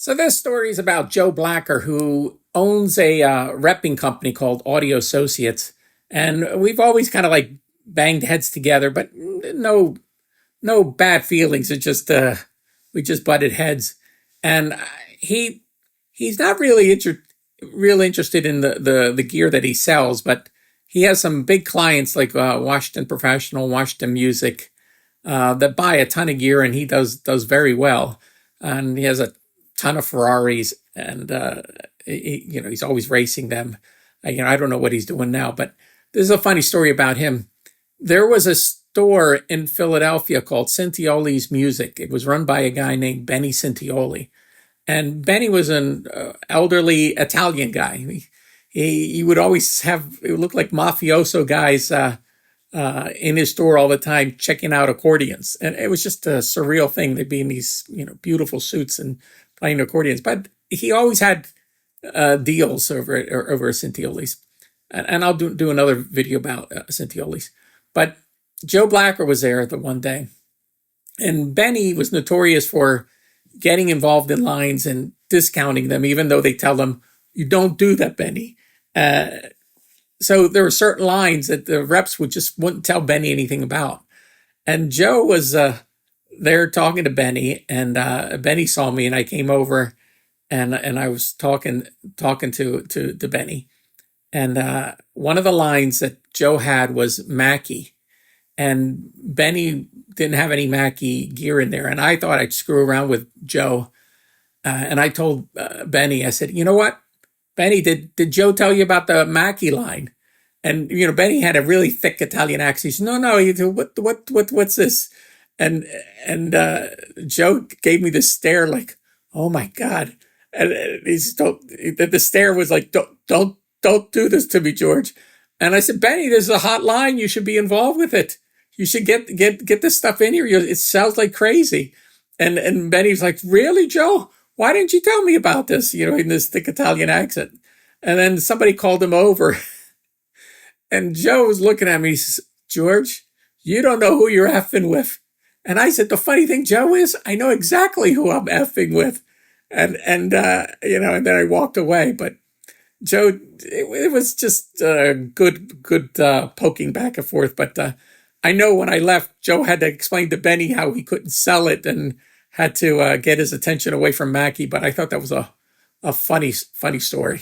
So this story is about Joe Blacker, who owns a repping company called Audio Associates, and we've always kind of like banged heads together, but no bad feelings. It just we just butted heads, and he he's not really real interested in the gear that he sells, but he has some big clients like Washington Professional, Washington Music, that buy a ton of gear, and he does very well, and he has a ton of Ferraris, and he's always racing them. I don't know what he's doing now, but this is a funny story about him. There was a store in Philadelphia called Cintioli's Music. It was run by a guy named Benny Cintioli, and Benny was an elderly Italian guy. He would always have, it would look like mafioso guys in his store all the time checking out accordions, and it was just a surreal thing. They'd be in these beautiful suits and playing accordions, but he always had deals over Cintioli's, and I'll do another video about Cintioli's. But Joe Blacker was there the one day, and Benny was notorious for getting involved in lines and discounting them, even though they tell him, "You don't do that, Benny." So there were certain lines that the reps wouldn't tell Benny anything about. And Joe was there talking to Benny, and Benny saw me, and I came over, and I was talking to Benny. And one of the lines that Joe had was Mackie, and Benny didn't have any Mackie gear in there. And I thought I'd screw around with Joe. And I told Benny, I said, "You know what, Benny, did Joe tell you about the Mackie line?" And Benny had a really thick Italian accent. He said, "No, what's this?" And Joe gave me this stare, like, "Oh my God!" And the stare was like, "Don't do this to me, George." And I said, "Benny, there's a hot line. You should be involved with it. You should get this stuff in here. It sounds like crazy." And Benny's like, "Really, Joe? Why didn't you tell me about this?" In this thick Italian accent. And then somebody called him over, and Joe was looking at me. He says, "George, you don't know who you're effing with." And I said, "The funny thing, Joe, is I know exactly who I'm effing with." And then I walked away. But Joe, it was just good poking back and forth. But I know when I left, Joe had to explain to Benny how he couldn't sell it and had to get his attention away from Mackie. But I thought that was a funny story.